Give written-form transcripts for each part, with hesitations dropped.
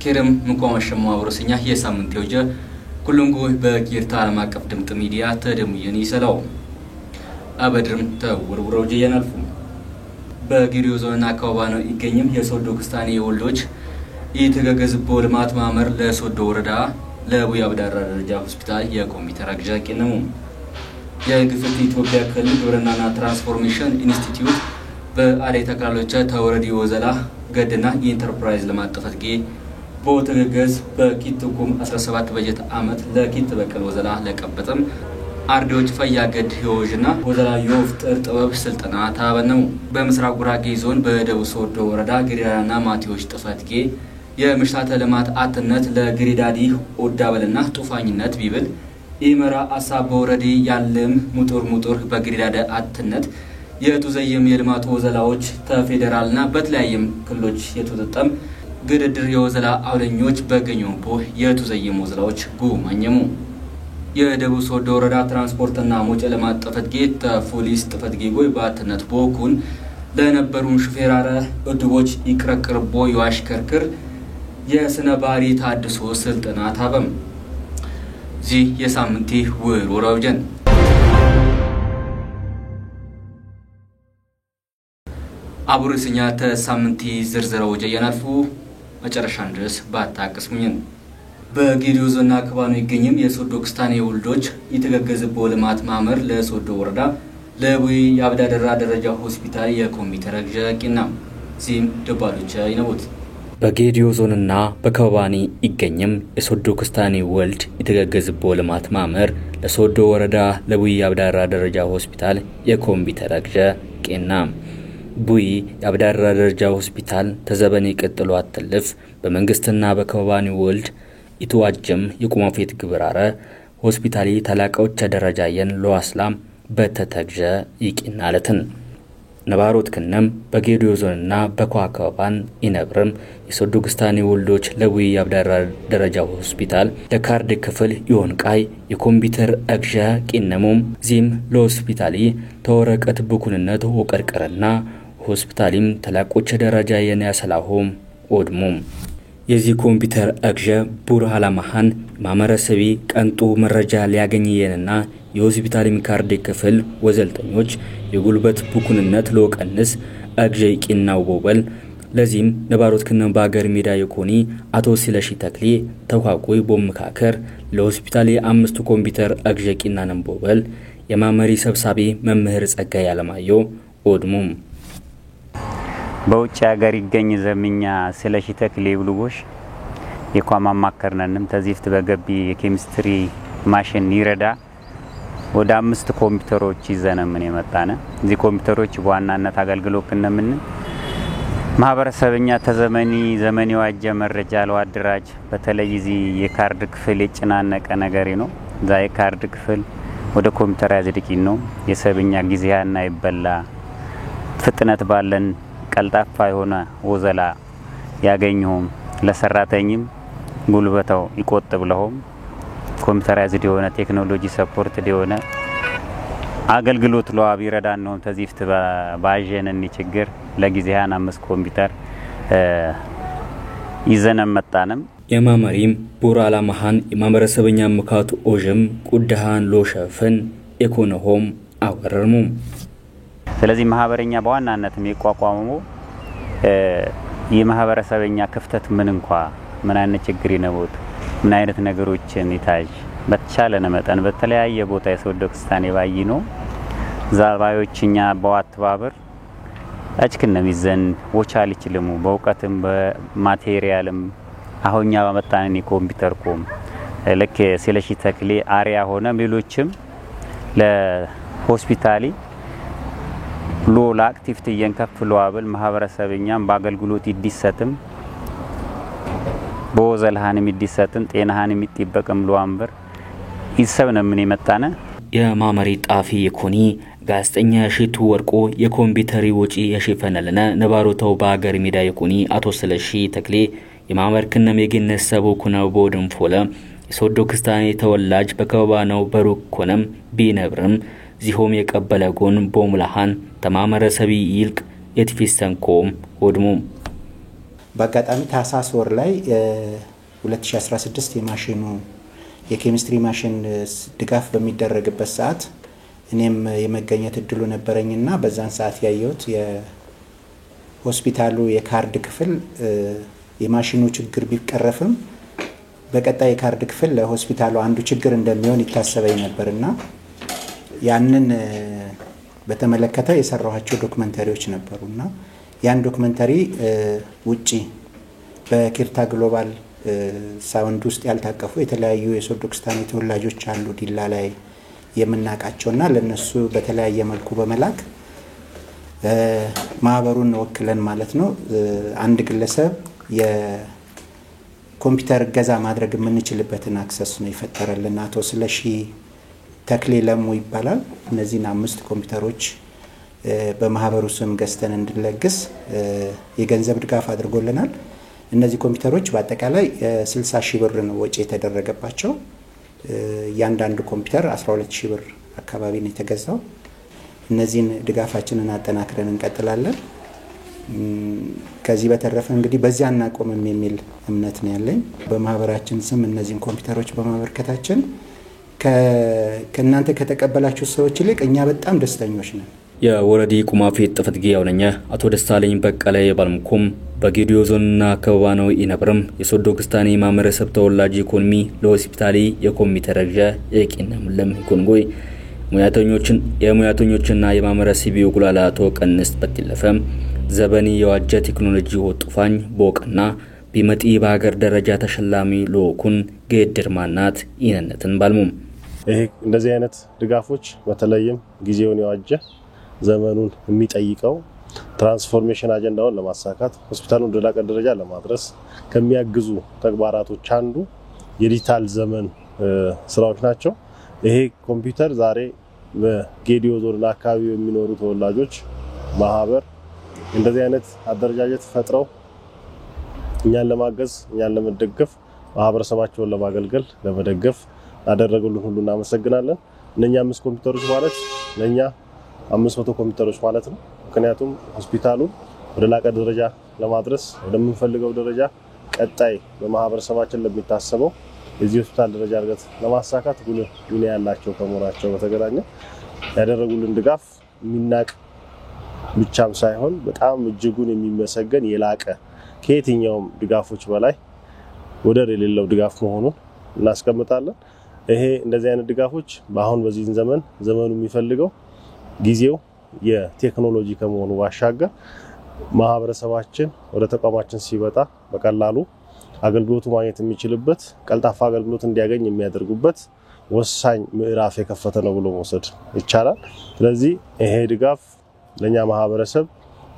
كرم مقام الشموع ورسنيا هي سامن تيوجه كلنجو بكيرتا على ما كف دمت ميديا تدميني سلاو أبدرم تور وروجي ينالفم بغيريوزونا كوبانو يجنيم يسودو كستاني ولدوج يتغغز بولمات مامر لسودو وردا لابو يابدار درجا هوسبيتال የኮምፒውተር አግዣቂ ነው የግፍት ኢትዮጵያ ክልል ግብርናና ትራንስፎርሜሽን ኢንስቲትዩት በአሌ ተክላሎች ተወረዲ ወዘላ ገድና ኢንተርፕራይዝ ለማጥፋት ጌ ቦተገገዝ በኪትኩም 17 በጀት አመት ለኪት በቀል ወዘላ ለቀበጠም አርዶች ፈያገድ ህዮጅና ወዘላ የወፍጥር ጥበብ ስልጠና ታበነው በምስራቅ ጉራጌ ዞን በደቡብ ሶዶ ወረዳ ግሪዳና ማቲዎች ጥፋት ጌ የምሽታተ ልማት አጥነት ለግሪዳዲ ወዳበልና ጡፋኝነት ቢብል ኢመራ አሳብ ወረዲ ያለም ሙጡር በግሪዳደ አጥነት የቱዘየም የልማት ወዘላዎች ተፌደራልና በተለያየም ክልሎች የተጠጠም ግድድር የወዘላ አውለኞች በገኙቦ የቱዘየም ወዘላዎች ጉማኘሙ የደቡብ ሶዶ ወረዳ ትራንስፖርትና ሞጨ ልማት ጥፈት ጌት ፖሊስ ጥፈት ጌጎይ ባትነት ቦኩን ለነበሩን ሹፌራረ እድቦች ይቅረቅርቦ ይዋሽከርክር የስነባሪ ታድሶ ስልጠና ታበም ዚ የሳምንቴ ወሮራውጀን አቡርስኛ ተሳምንቴ ዝርዝራው ጀያናልፉ መጨረሻን ድረስ ባታቀስሙኝ በጊሪዮዞና ክባኑ ይገኝም የሶዶ ክስታኔ ወልዶች የተገገዘቦ ልማት ማመር ለሶዶ ወረዳ ለቡይ ያብዳደራ ደረጃ ሆስፒታል የኮምፒውተር አግዣቂና ዚም ደባሎቻ ይነውት በጊሪዮዞንና በከባኒ ይገኝም የሶዶ ክስታኔ ወልድ የተገገዘቦ ልማት ማመር ለሶዶ ወረዳ ለቡይ ያብዳደራ ደረጃ ሆስፒታል የኮምፒውተር አግዣቂና ቡይ ያብዳደራ ደረጃ ሆስፒታል ተዘበኔ ቀጥሎ አትልፍ በመንግስትና በከባኒ ወልድ ኢትዋጀም የቁማፌት ግብራረ ሆስፒታሊ ተላቀውች ደረጃየን ለዋስላም በተተግጀ ይቂናለትን ነባሮት ከነም በጌዲዮዞንና በኳካባን ኢነብርም የሶዶ ክስታኔ ወልዶች ለቡይ ያብዳራ ደረጃ ሆስፒታል ለካርድ ክፍል ይሆንቃይ የኮምፒውተር አግዣ ቂነሙም ዚም ለሆስፒታሊ ተወረቀት ብኩንነት ወቀርቀረና ሆስፒታሊም ተላቆች ደረጃየን ያሰላሆም ኦድሙም የዚህ ኮምፒውተር አግዣ ቡርሃላ ማሃን ማመረሰቢ ቀንጡ መረጃ ሊያገኝየንና የሆስፒታል ካርድ ክፍል ወዘልተኞች የጉልበት ቡኩንነት ለወቀንስ አግዣ ይቂናው ቦበል ለዚህም ነባሮት ከነም ባገር ሜዳ የኮኒ አቶ ሲለሺ ተክሊ ተቋቁይ ቦምካከር ለሆስፒታል የአምስቱ ኮምፒውተር አግዣ ይቂናንም ቦበል የማመሪ ሰብሳቢ መምህር ጸጋይ አለማየሁ ኦድሙም በውጭ ሀገር ይገኝ ዘምኛ ሲለሺ ተክሊ ብሉጎሽ የቋማ ማከርነንም ተዚፍት በገቢ የኬሚስትሪ ማሽን ይረዳ ወደ 5 ኮምፒውተሮች ይዘነምን የመጣነ እዚ ኮምፒውተሮች በዋናነት አገልግሎት ከነምን ማህበረሰብኛ ዘመኒ ዋጀ መረጃ ለዋድራጅ በተለይ እዚ የካርድ ክፍል የጭናነቀ ነገር ነው ዛ የካርድ ክፍል ወደ ኮምፒውተር ያዝድቂን ነው የሰብኛ ጊዜያና ይበላ ፍጥነት ባለን ቀልጣፋ የሆነ ወዘላ ያገኙም ለሰራተኛም ጉልበታው ይቆጥብ ለሆም ኮምፒውተራይዝድ የሆነ ቴክኖሎጂ ሰፖርት ዲሆነ አገልግሎት ለዋብ ይረዳን ነው ተዚፍት ባጀነን ችግር ለጊዜያን 5 ኮምፒውተር ይዘነም መጣንም የማመሪም ቡራላ ማሃን የማመረሰበኛ መካቱ ኦጀም ቁዳሃን ሎሸፈን ኢኮኖሆም አወረርሙ ስለዚህ ማህበረኛ በዋናነት የሚቋቋመው የማህበረሰበኛ ክፍተት ምን አይነት ችግር ይነውት ምን አይነት ነገሮችን ይታጅ በተቻለ መጠን በተለያየ ቦታ የሶዶ ክስታኔ ባይ ነው ዛባዮችኛ በዋትባበር አጭከነም ይዘን ወቻል ይችላሉ በእውቀትም በማቴሪያልም አሁንኛ በመጣነን ኮምፒውተር ኮም ለከ ሲለሺ ተክሊ አሪያ ሆነ ሌሎችም ለሆስፒታሊ ሎላ አክቲቪቲ የንከፍሉ አበል ማህበረሰብኛም በአገልግሎት ይዲሰትም በወዘልሃንም ይዲሰትም ጤናሃንም ይጥበቅም ሉአምበር ይሰብነም ምን ይመጣነ የማመሪ ጣፊ የኮኒ ጋዜጠኛ ሽቱ ወርቆ የኮምፒውተሪ ወጪ የሽፈነለና ነባሮታው በአገር ሜዳ የኮኒ አቶ ስለሺ ተክሌ የማመርከነም የገነሰበው ኩናው ቦድም ፎለ የሶዶ ክስታኔ ተወላጅ በከባናው በሩቅ ኮነም ቢነብርም ዚሆም የቀበለ ጎን ቦሙላሃን ተማመረሰቢ ይልቅ የትፊስተንኮም ወድሙ በአጋጣሚ ታህሳስ ወር ላይ 2016 የማሽኑ የኬሚስትሪ ማሽን ድጋፍ በሚደረግበት ሰዓት እኔም የመገኘት እድሉ ነበረኝና በዛን ሰዓት ያየሁት የሆስፒታሉ የካርድ ክፍል የማሽኑ ችግር ቢቀረፍም በቀጣይ የካርድ ክፍል ለሆስፒታሉ አንዱ ችግር እንደሚሆን ይታሰበኝ ነበርና ያንን በተመለከተ የሰራኋቸው ዶክመንተሪዎች ነበሩና ያን ዶክመንተሪ ውጪ በኪርታ ግሎባል ሳውንድ ውስጥ ያልታቀፉ የተለያዩ የሶዶ ክስታኔ ተወላጆች አሉ ዲላ ላይ የምናቃቸውና ለነሱ በተለያየ መልኩ በመላክ ማህበሩን ወክለን ማለት ነው አንድ ግለሰብ የኮምፒውተር ገዛ ማድረግ የምንችልበትን አክሰስ ነው ይፈጠረልና አቶ ስለሺ ተክሌ ለሙ ይባላል እነዚህን 5 ኮምፒውተሮች በማህበሩ ስም ገዝተን እንድንለግስ የገንዘብ ድጋፍ አድርጎልናል እነዚህ ኮምፒውተሮች በአጠቃላይ 60,000 ብር ነው ወጪ የተደረገባቸው ያንዳንዱ ኮምፒውተር 12,000 ብር አካባቢ ነው የተገዛው እነዚህን ድጋፋችንን አጠናክረን እንቀጥላለን ከዚህ በተረፈ እንግዲህ በዚያ እናቆምም የሚል እምነት ነው ያለኝ በማህበራችን ስም እነዚህን ኮምፒውተሮች በማበርከታችን ከእናንተ ከተቀበላችሁ ሰዎች ይልቅ እኛ በጣም ደስተኞች ነን የወረዲ ቁማፌት ጥፍትጊ ያውነኛ አቶ ደስታለኝ በቀለ የባልምኩም በጌዲዮ ዞንና አካባቢ ነው ይነብርም የሶዶ ክስታኔ ማህበረሰብ ተወላጅ ኢኮኖሚ ለሆስፒታሊ የኮምፒውተር ግዣ የቂነም ለምንኮንጎይ ሙያተኞችና የማህበረሰብ ይጉላላቶ ቀንስ በትለፈም ዘበኒ የዋጀ ቴክኖሎጂ ወጥፋኝ ቦቅና ቢመጢ በሀገር ደረጃ ተሸላሚ ሎኩን ገድር ማናት ይነነትን ባልሙም ይሄ እንደዚህ አይነት ድጋፎች በተለይም ጊዜውን የዋጀ ዘመኑን የሚጠይቀው ትራንስፎርሜሽን አጀንዳውን ለማሳካት ሆስፒታሉን ወደ ደረጃ ለማድረስ ከሚያግዙ ተግባራቶች አንዱ የዲጂታል ዘመን ስራዎች ናቸው ይሄ ኮምፒውተር ዛሬ በጌዲዮ ዞንና አካባቢ የሚኖሩ ተወላጆች ማህበር እንደዚህ አይነት አደረጃጀት ፈጥረው እኛን ለማገዝ እኛን ለመደገፍ ማህበረሰባቸውን ለማገልገል ለመደገፍ አደረጉልን ሁሉ እናመሰግናለን እነኛ 5 ኮምፒውተሮች ማለት ለኛ 500 ኮምፒውተሮች ማለት ነው ምክንያቱም ሆስፒታሉን ወደ ላቀ ደረጃ ለማድረስ ወደምንፈልገው ደረጃ ቀጣይ በማህበረሰባችን ለሚታሰበው የዚህ ሆስፒታል ደረጃ እድገት ለማሳካት ጉልህ ሚና ያላቸው ከመሆናቸው በተገናኘ ያደረጉልን ድጋፍ ሚናቅ ብቻም ሳይሆን በጣም እጅጉን የሚመሰገን የላቀ ከየትኛውም ድጋፎች በላይ ወደር የሌለው ድጋፍ መሆኑን እናስቀምጣለን ይሄ እንደዚህ አይነት ድጋፎች በአሁን በዚህ ዘመኑ የሚፈልገው ጊዜው የቴክኖሎጂ ከመሆኑ ባሻገር ማህበረሰባችን ወደ ተቋማችን ሲመጣ በቀላሉ አገልግሎቱ ማግኘት የሚችልበት ቀልጣፋ አገልግሎት እንዲያገኝ የሚያደርጉበት ወሳኝ ምዕራፍ የከፈተ ነው ብሎ መውሰድ ይቻላል ስለዚህ ይሄ ድጋፍ ለኛ ማህበረሰብ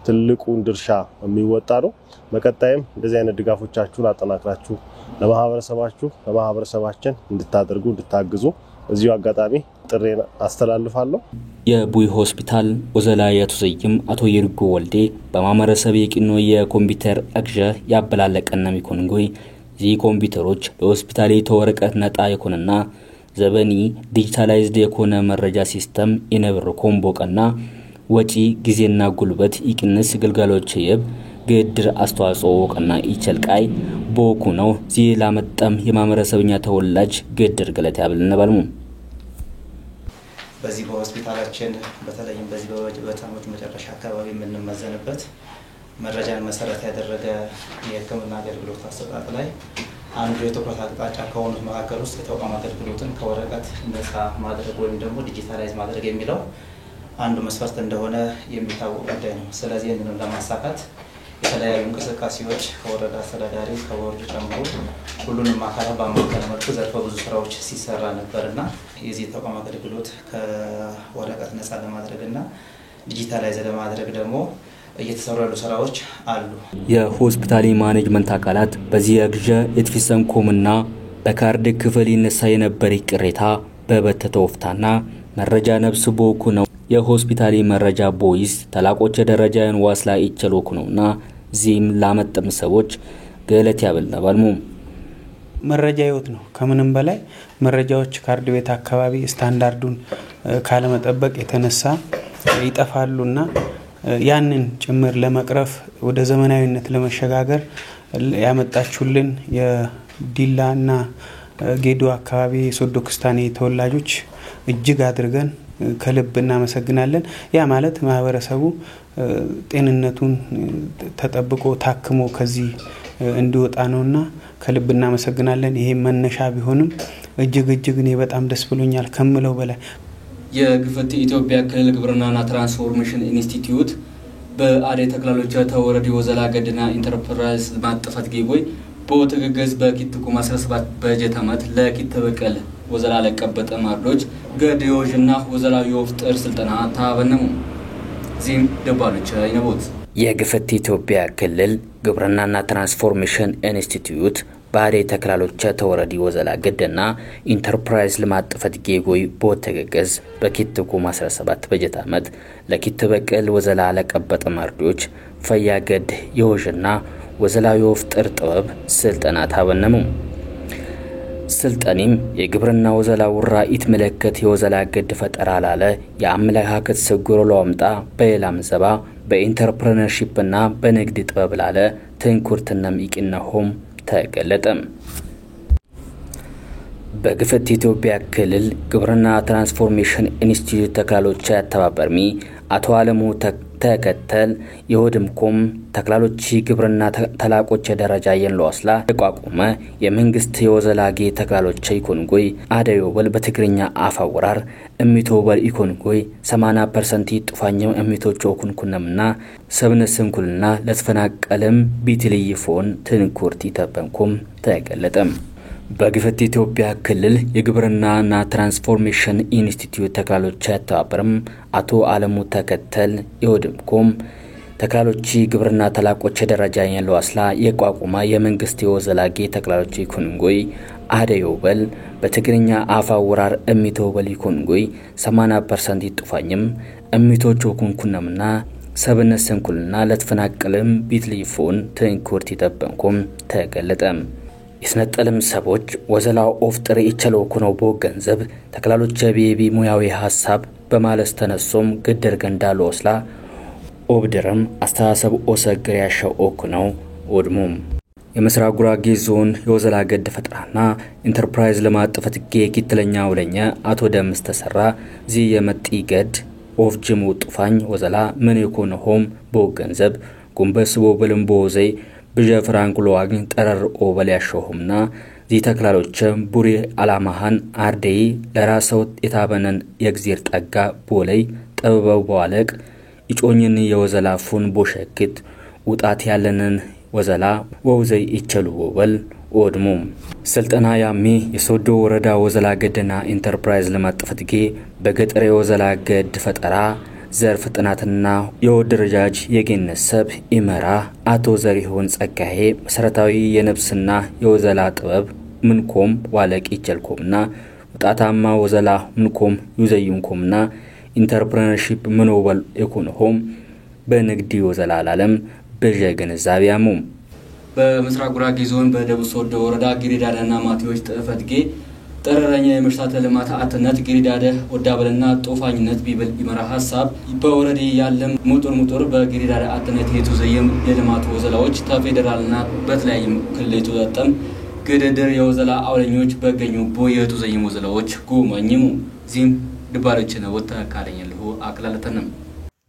ትልቁን ድርሻ የሚወጣ ነው በቀጣይም እንደዚህ አይነት ድጋፎቻችሁን አጠናክራችሁ ለማህበረሰባችን እንድታደርጉ እንድታግዙ እዚሁ አጋጣሚ ጥሬን አስተላልፋለሁ የቡይ ሆስፒታል ወዘላያቱ ዘይም አቶ ይርጎ ወልዴ በማህበረሰብ የቂኖ የኮምፒውተር አግዣ ያበላለቀና ሚኮንጎይ ዚ ኮምፒውተሮች በሆስፒታል የተወረቀት ነጣ የኮነና ዘበኒ ዲጂታላይዝድ የኮነ መረጃ ሲስተም ኢነብር ኮምቦቀና ወጪ ጊዜና ጉልበት ይቅንስ ግልጋሎች ገድር አስተዋጽኦ ወቀና ይቸልቃይ ቦኩ ነው ዚ ላመጣም የማህበረሰብኛ ተወላጅ ገድር ገለት ያብልነበልሙ በዚህ በሆስፒታላችን በተለይም በዚህ በወጀበታሞች መጨረሻ አካባቢ የምንመዘንበት መረጃን መሰረት ያደረገ የህክምና አገልግሎት አሰጣጥ ላይ አንዱ የትኩረት አቅጣጫ ከሆኑት መካከል ውስጥ የተቋም አገልግሎትን ከወረቀት ነፃ ማድረግ ወይም ደግሞ ዲጂታላይዝ ማድረግ የሚለው አንዱ መስፈርት እንደሆነ የሚታወቅ ጉዳይ ነው ስለዚህ ይህንን ለማሳካት የተለያዩ እንቅስቃሴዎች ከወረዳ አስተዳዳሪ ከቦርድ ጨምሮ ሁሉንም አካላት በማከለ መልኩ ዘርፈ ብዙ ስራዎች ሲሰራ ነበርና የዚህ ተቋም አገልግሎት ከወረቀት ነፃ ለማድረግና ዲጂታላይዝ ለማድረግ ደግሞ እየተሰሩ ያሉ ስራዎች አሉ የሆስፒታል ማኔጅመንት አካላት በዚህ አግዣ የትፊሰንኮምና በካርድ ክፍል ይነሳ የነበር ቅሬታ በበተተውፍታና መረጃ ነብስ ቦኩ ነው የሆስፒታል መረጃ ቦይስ ተላቆች ደረጃን ዋስላ ይቸሎኩ ነውና ዚም ላመጠም ሰዎች ገለት ያበልናባልሙ መረጃ ይወት ነው ከምንም በላይ መረጃዎች ካርድ ቤት አካባቢ ስታንዳርዱን ካለ መጠበቅ የተነሳ ይጠፋሉና ያንን ጭምር ለመቅረፍ ወደ ዘመናዊነት ለመሸጋገር ያመጣችሁልን የዲላና ጌዶ አካባቢ ሶዶ ክስታኔ ተወላጆች እጅግ አድርገን ከልብ እናመሰግናለን። ያ ማለት ማህበረሰቡ ጤንነቱን ተጠብቆ ታክሞ ከዚህ እንዲወጣ ነውና ከልብ እናመሰግናለን። ይሄ መነሻ ቢሆንም እጅግ እኔ በጣም ደስ ብሎኛል ከምለው በላይ። የግፈት ኢትዮጵያ ክልል ግብርናና ትራንስፎርሜሽን ኢንስቲትዩት በአዴ ተክላሎች ተወረዲ ወዘላ ገድና ኢንተርፕራይዝ ማጥፋት ጌቦይ በወተገገዝ በኪትኩ 17 በጀት ዓመት ለኪት በቀል ወዘላ ለቀበጠ ማርዶች ገዲዮጅና ወዘላ የወፍጥር ስልጠና ታበነሙ ዚም ደባሎች አይነቦት የግፈት ኢትዮጵያ ክልል ግብርናና ትራንስፎርሜሽን ኢንስቲትዩት በአዴ ተክላሎች ተወረዲ ወዘላ ገድና ኢንተርፕራይዝ ለማጥፋት ጌቦይ በወተገገዝ በኪትኩ 17 በጀት ዓመት ለኪት በቀል ወዘላ ለቀበጠ ማርዶች ፈያገድ የወጅና ወዘላዊ ወፍጥር ጥበብ ስልጠና ታበነሙ ስልጠኒም የግብርና ወዘላ ወራኢት መለከት የወዘላ ገድ ፈጠራ ላለ የአመለካከት ስጉሮ ለወምጣ በሌላም ዘባ በኢንተርፕረነርሺፕና በንግድ ጥበብ ላለ ትንኩርትናም ይቅነሆም ተገለጠም። በግፈት ኢትዮጵያ ክልል ግብርና ትራንስፎርሜሽን ኢንስቲትዩት ተክላሎች ያተባበርሚ አቶ አለሙ ተከተል የሆድምኮም ተክላሎች ግብርና ተላቆች ደረጃ የንለዋስላ ተቋቁመ የመንግስት የወዘላጌ ተክላሎች ኢኮኖጎይ አዳዮበል በትግርኛ አፋወራር እሚቶበል ኢኮኖጎይ 80% ጥፋኛው እሚቶቹ ኩንኩነምና ሰብነስንኩልና ለተፈናቀለም ቢትልይፎን ትንኩርቲ ተበንኩም ተገለጠም። በግፈት ኢትዮጵያ ክልል የግብርናና ትራንስፎርሜሽን ኢንስቲትዩት ተክላሎች ያተባበርም አቶ አለሙ ተከተል የሆድምኮም ተክላሎች ግብርና ተላቆች ደረጃ የንለዋስላ የቋቁማ የመንግስት የወዘላጌ ተክላሎች ኢኮኖጎይ አዳዮበል በትግርኛ አፋወራር እሚቶበል ኢኮኖጎይ 80% ጥፋኝም እሚቶቹ ኩንኩነምና ሰብነስንኩልና ለተፈናቀለም ቢትልይፎን ትንኩርቲ ተበንኩም ተገለጠም። ይስነጠልም ሰቦች ወዘላው ኦፍጥር ይቸለው ኩነው በገንዘብ ተክላሎች ቢቢ ሙያዊ ሐሳብ በማለስ ተነሶም ግድር ገንዳሎ ወስላ ኦብድርም አስተሳሰብ ኦሰግር ያሻው ኦኩነው ወድሙም የመስራቅ ጉራጌ ዞን የወዘላ ገድ ፈጥራና ኢንተርፕራይዝ ለማጥፈት ጌኪትለኛ ወለኛ አቶ ደምስ ተሰራ ዚ የመጢ ገድ ኦፍጅሙ ጥፋኝ ወዘላ ምን ይኮነሆም በገንዘብ ጉንበስ ቦበልም ቦዘይ በጀፍራንኩሎ አግን ጠረር ኦበል ያሾሁምና ዚ ተክላሎች ቡሪ አላማሃን አርዴይ ለራሰው የታበነን የግዚር ጠጋ ቦለይ ጠበበው በዋለቅ ይጮኝን የወዘላ ፉን ቦሸክት ውጣት ያለንን ወዘላ ወውዘይ ይቸሉ ወበል ወድሙም ስልጠና ያሚ የሶዶ ወረዳ ወዘላ ገድና ኢንተርፕራይዝ ለማጥፈትጌ በገጠር የወዘላ ገድ ፈጠራ ዘርፍ ጥናትና የወደረጃጅ የገነሰብ ኢመራ አቶ ዘሪሁን ጸጋዬ መሰረታዊ የነብስና የወዘላ ጥበብ ምንኮም ዋለቅ ይቸልኮምና ወጣታማ ወዘላ ምንኮም ዩዘዩንኮምና ኢንተርፕረነርሺፕ ምኖበል ኢኮኖሆም በንግድ ወዘላ ዓለም በጀገነዛቢያሙ በመስራቅ ጉራጌ ዞን በደቡብ ሶዶ ወረዳ ግሪዳዳና ማቲዎች ጥፈትጌ ጠረረኛ የምርታተ ልማት አጥነት ግሪዳደ ወዳበልና ጦፋኝነት ቢበል ይመራ ሐሳብ በወረዲ ያለም ሙጥር በግሪዳዳ አጥነት የተዘየም የልማት ወዘላዎች ተፌደራልና በተለያዩ ክልሎች ተጠም ግድድር የወዘላ አውለኞች በገኙ ቦየቱ ዘየም ወዘላዎች ጎማኝሙ ዚም ድባረች ነው ወጣካለኝልሁ አክላለተንም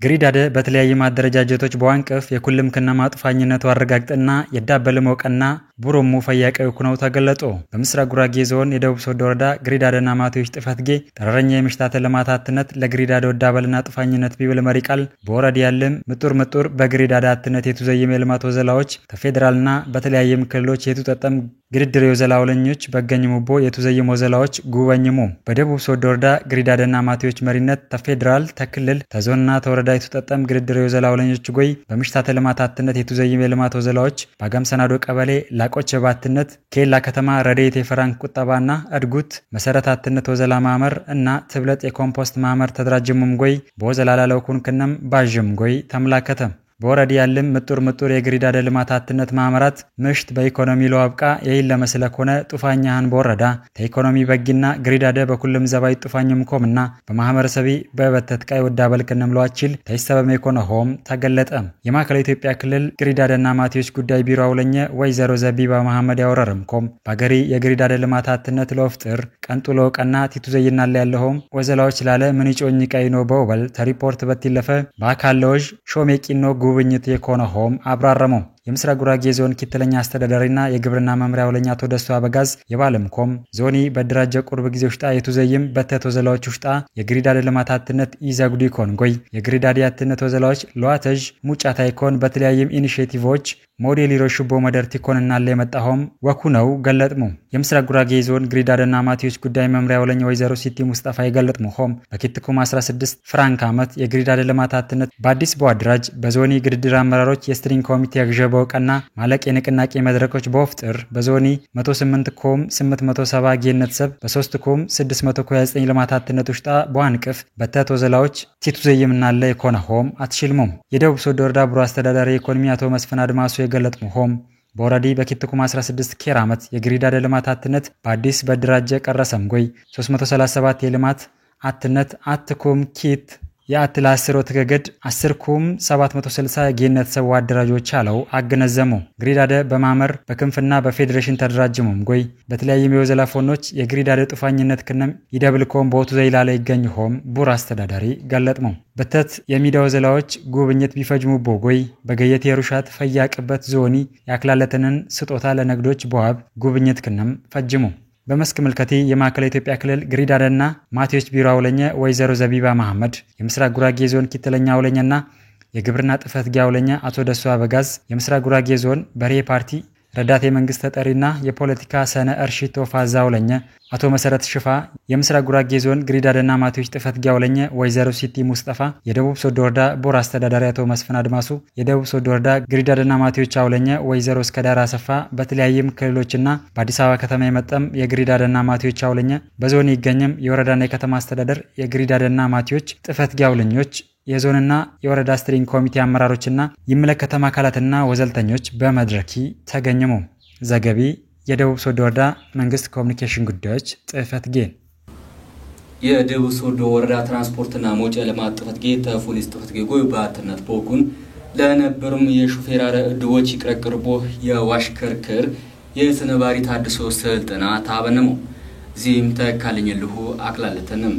ግሪዳደ በተለያየ ማደረጃጀቶች በዋንቀፍ የኩልም ከነማ ጥፋኝነት ዋረጋግጥና የዳበለ ሞቀና ቡሮሙ ፈያቀው ኩነው ተገለጦ በምስራቅ ጉራጌ ዞን የደቡብ ሶዶ ወረዳ ግሪዳደና ማቲዎች ጥፈትጌ ጠረረኛ የምሽታተ ለማታትነት ለግሪዳደ ወዳበልና ጥፋኝነት ቢበል መሪቃል በወረዲ ያለም ምጡር በግሪዳዳ አትነት የተዘየመ የልማት ወዘላዎች ተፌደራልና በተለያየ ክልሎች የተጠጠም ግድድር የወዘላውለኞች በገኝሙቦ የተዘየሙ ወዘላዎች ጉባኝሙ በደቡብ ሶዶ ወረዳ ግሪዳደና ማቲዎች መሪነት ተፌደራል ተክልል ተዞንና ተወረዳ የተጠጠም ግድድር የወዘላውለኞች ጎይ በምሽታተ ለማታትነት የተዘየመ የልማት ወዘላዎች ባጋምሰናዶ ቀበሌ ላቆች ባትነት ኬላ ከተማ ረዴት የፈራንክ ቁጠባና አድጉት መሰረታትነት ወዘላ ማመር እና ትብለጥ የኮምፖስት ማመር ተደራጀሙም ጎይ በወዘላላለው ኩንከነም ባጅም ጎይ ተመላከተ በወረዲ ያለም ምጡር የግሪዳደ ልማት አትነት ማመራት ምሽት በኢኮኖሚ ለዋብቃ የይል ለመስለኮነ ጡፋኛህን በወረዳ ተኢኮኖሚ በጊና ግሪዳደ በኩልም ዘባይ ጡፋኝም ኮምና በማህበረሰቢ በበተትቃይ ወዳበልከንም ለዋችል ተይሰበም ኢኮኖሆም ተገለጠ። የማዕከላዊ ኢትዮጵያ ክልል ግሪዳደና ማቴዎች ጉዳይ ቢሮ አውለኘ ወይዘሮ ዘቢባ መሐመድ ያወረረም ኮም ባገሪ የግሪዳደ ልማት አትነት ለወፍጥር ቀንጡሎ ቀና ቲቱ ዘይናለ ያለሆም ወዘላዎች ላለ ምን ይጮኝ ቀይኖ በወበል ተሪፖርት በትለፈ በአካለውጅ ሾሜቂኖ ጉብኝት የኮነሆም አብራረሙ። የምስራቅ ጉራጌ ዞን ኪትለኛ አስተዳዳሪና የግብርና መምሪያ አውለኛ ተደስቶ አበጋዝ የባለምኮም ዞኒ በድራጀ ቁርብ ጊዜ ውሽጣ የቱዘይም በተቶ ዘላዎች ውሽጣ የግሪዳደ ልማት አትነት ይዛጉዲ ኮንጎይ የግሪዳደ አትነት ወዘላዎች ለዋተጅ ሙጫታ ይኮን በተለያየም ኢኒሺዬቲቮች ሞዴል ይሮሽቦ መደርቲ ኮንና ለመጣሆም ወኩነው ገለጥሙ። የምስራቅ ጉራጌ ዞን ግሪዳደና ማቴዎች ጉዳይ መምሪያ አውለኛ ወይዘሮ ሲቲ ሙስጣፋ ይገለጥሙ ሆም በኪትኩም 16 ፍራንክ ዓመት የግሪዳደ ልማት አትነት በአዲስ በዋድራጅ በዞኒ ግድድር አመራሮች የስትሪንግ ኮሚቴ ያግጀበው ቀና ማለቅ የንቅናቄ መድረኮች በወፍጥር በዞኒ 108 ኮም 870 ጌነት ሰብ በ3 ኮም 629 ልማት አትነት ውሽጣ በዋንቅፍ በተቶ ዘላዎች ቲቱ ዘይምናለ የኮነሆም አትሽልሙም። የደቡብ ሶዶ ወረዳ ብሮ አስተዳዳሪ ኢኮኖሚ አቶ መስፈን አድማሱ የገለጥሙ ሆም በወረዲ በኪትኩም 16 ኬር ዓመት የግሪዳደ ልማት አትነት በአዲስ በድራጀ ቀረሰም ጎይ 337 የልማት አትነት አትኩም ኪት የአትላ 10 ተገገድ 10 ኩም 760 ጌነት ሰው አደራጆች አለው አገነዘሙ። ግሪዳደ በማመር በክንፍና በፌዴሬሽን ተደራጅሙም ጎይ በተለያየ የወዘላፎኖች የግሪዳደ ጡፋኝነት ከነም ይደብልኮም ቦቱ ዘይላለ ይገኝሆም ቡር አስተዳዳሪ ገለጥሙ። በተት የሚዳው ዘላዎች ጉብኝት ቢፈጅሙ ቦጎይ በገየት የሩሻት ፈያቅበት ዞኒ ያክላለተንን ስጦታ ለነግዶች በዋብ ጉብኝት ከነም ፈጅሙ። በመስክ ምልከቲ የማዕከላዊ ኢትዮጵያ ክልል ግሪዳደና ማቴዎች ቢሮ አውለኘ ወይዘሮ ዘቢባ መሐመድ የምስራቅ ጉራጌ ዞን ኪትለኛ አውለኛና የግብርና ጥፈት ጊያውለኛ አቶ ደሱ አበጋዝ የምስራቅ ጉራጌ ዞን በሬ ፓርቲ ረዳት የመንግስት ተጠሪና የፖለቲካ ሰነ እርሺቶ ፋዛውለኛ አቶ መሰረት ሽፋ የምስራቅ ጉራጌ ዞን ግሪዳደና ማቴዎች ጥፈት ጊያውለኛ ወይዘሮ ሲቲ ሙስጣፋ የደቡብ ሶዶ ወረዳ ቦር አስተዳዳሪ አቶ መስፈን አድማሱ የደቡብ ሶዶ ወረዳ ግሪዳደና ማቴዎች አውለኛ ወይዘሮ እስከዳር አሰፋ በተለያየም ክልሎችና በአዲስ አበባ ከተማ የመጠም የግሪዳደና ማቴዎች አውለኛ በዞን ይገኝም የወረዳና የከተማ አስተዳደር የግሪዳደና ማቴዎች ጥፈት ጊያውለኞች የዞንና የወረዳ ስትሪንግ ኮሚቴ አመራሮችና ይመለከተማ አካላትና ወዘልተኞች በመድረኪ ተገኘሙ። ዘገቢ የደቡብ ሶዶ ወረዳ መንግስት ኮሙኒኬሽን ጉዳዮች ጥፈት ጌን የደቡብ ሶዶ ወረዳ ትራንስፖርትና ሞጨ ልማት ጥፈት ጌ ተፖሊስ ጥፈት ጌ ጎይ ባትነት ቦኩን ለነበሩም የሹፌር አረ እድቦች ይቅረቅርቦ የዋሽከርክር የስነባሪ ታድሶ ስልጠና ታበነሙ ዚም ተካልኝልሁ አክላለተንም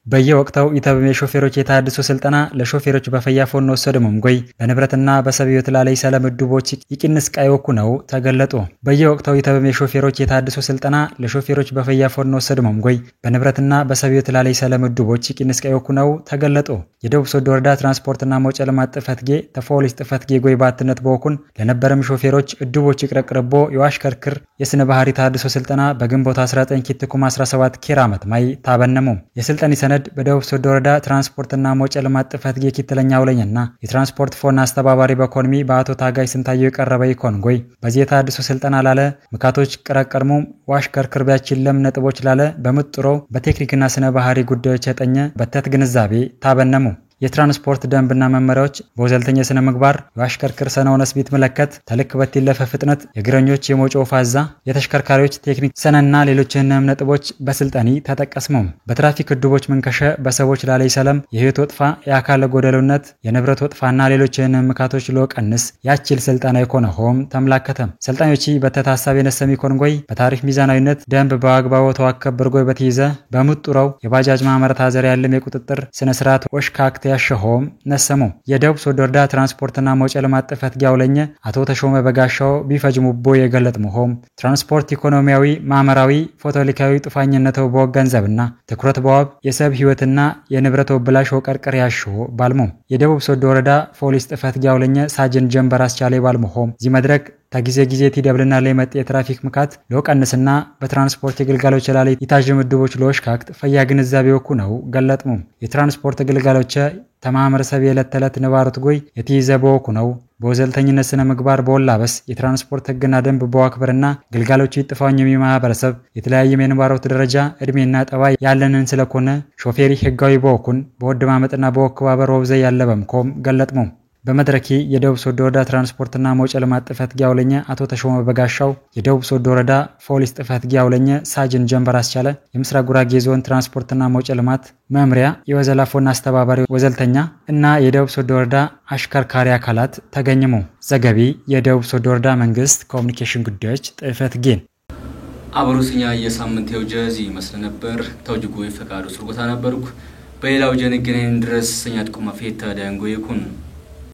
በየወቅታው ኢታበሜ ሾፌሮች የታድሶ ስልጠና ለሾፌሮች በፈያፎን ነው ሰደሙም ጎይ በንብረትና በሰብዮት ላይ ሰላም ድቦች ይቅንስ ቃይወኩ ነው ተገለጡ። በየወቅታው ኢታበሜ ሾፌሮች የታድሶ ስልጠና ለሾፌሮች በፈያፎን ነው ሰደሙም ጎይ በንብረትና በሰብዮት ላይ ሰላም ድቦች ይቅንስ ቃይወኩ ነው ተገለጡ። የደቡብ ሶዶ ወረዳ ትራንስፖርትና ሞጨ ልማት ጥፈት ጌ ተፖሊስ ጥፈት ጌ ጎይ ባትነት በወኩን ለነበረም ሾፌሮች ድቦች ይቅረቅርቦ የዋሽከርክር የስነ ባህሪ ታድሶ ስልጠና በግንቦት 19 ኪትኩም 17 ኬር ዓመት ማይ ታበነሙ። የስልጠና ሰነድ በደቡብ ሶዶ ወረዳ ትራንስፖርትና ሞጨ ልማት ጥፈት ጌ ኪትለኛ አውለኛና የትራንስፖርት ፎና አስተባባሪ በኮኖሚ በአቶ ታጋይ ስንታየው የቀረበ ይኮንጎይ በዚህ ታድሶ ስልጠና ላለ ምካቶች ቀረቀርሙ ዋሽከርክር ቢያችልም ነጥቦች ላለ በመጥሮ በቴክኒክና ስነ ባህሪ ጉዳዮች ያጠኘ በተት ግንዛቤ ታበነሙ። የትራንስፖርት ደንብና መመሪያዎች በወዘልተኛ ስነ ምግባር ዋሽከርክር ሰነውነስ ቢት መለከት ተልክ በትለፈ ፍጥነት የግረኞች የሞጮ ፋዛ የተሽከርካሪዎች ቴክኒክ ሰነና ሌሎችንም ነጥቦች በስልጠኒ ተጠቀስሙ። በትራፊክ ድቦች መንከሸ በሰዎች ላለ ሰላም የህይወት ወጥፋ የአካለ ጎደሎነት የንብረት ወጥፋና ሌሎችንም ምካቶች ለቀንስ ያችል ስልጠና ይኮነሆም ተመላከተም። ሰልጣኞች በተታሳቢ ነሰሚ ኮንጎይ በታሪክ ሚዛናዊነት ደንብ በአግባቡ ተዋከብ ብርጎይ በትይዘ በመጥራው የባጃጅ ማመረታ ዘር ያለም የቁጥጥር ስነ ስርዓት ወሽካክተ ያሸሆም ነሰሙ። የደቡብ ሶዶ ወረዳ ትራንስፖርትና ሞጨ ልማት ጥፈት ጊያውለኛ አቶ ተሾመ በጋሻው ቢፈጅሙቦ የገለጥሙሆም ትራንስፖርት ኢኮኖሚያዊ ማህበራዊ ፎቶሊካዊ ጥፋኝነተው በወገንዘብና ትኩረት በዋብ የሰብ ህይወትና የንብረት ወብላሽ ወቀርቀር ያሽሆ ባልሙ። የደቡብ ሶዶ ወረዳ ፖሊስ ጥፈት ጊያውለኛ ሳጅን ጀንበር አስቻለ ባልሙሆም ዚ መድረክ ታጊዜ ጊዜ ቲደብልና ለመጥ የትራፊክ ምካት ለቀንስና በትራንስፖርት ግልጋሎች ላይ ይታጀም ድቦች ለወሽካክት ፈያ ግንዛቤ ወኩ ነው ገለጥሙ። የትራንስፖርት ግልጋሎች ተማምረሰብ የለተለት ንባሩት ጎይ የትይዘበው ወኩ ነው በወዘልተኝነት ስነ ምግባር በወላበስ የትራንስፖርት ህግና ደንብ በዋክብርና ግልጋሎች ይጥፋኝ የሚማበረሰብ የተለያየ የንባሩት ደረጃ እድሜና ጠባይ ያለንን ስለኮነ ሾፌሪ ህጋዊ በወኩን በወድማመጥና በወክባበር ወብዘ ያለበምኮም ገለጥሙ። በመድረኪ የደቡብ ሶዶ ወረዳ ትራንስፖርትና መውጫ ልማት ጽሕፈት ጊያውለኘ አቶ ተሾመ በጋሻው የደቡብ ሶዶ ወረዳ ፖሊስ ጽሕፈት ጊያውለኘ ሳጅን ጀንበር አስቻለ የምስራቅ ጉራጌ ዞን ትራንስፖርትና መውጫ ልማት መምሪያ የወዘላፎና አስተባባሪ ወዘልተኛ እና የደቡብ ሶዶ ወረዳ አሽከርካሪ አካላት ተገኝሙ። ዘገቢ የደቡብ ሶዶ ወረዳ መንግስት ኮሙኒኬሽን ጉዳዮች ጽሕፈት ጊን አብሮስኛ የሳምንት የውጀዚ መስለ ነበር ተውጅጎ ይፈቃዱ ስርጎታ ነበርኩ በሌላው ጀነገነን ድረስ ሰኛት ቆማ ፌታ ዳንጎ ይኩን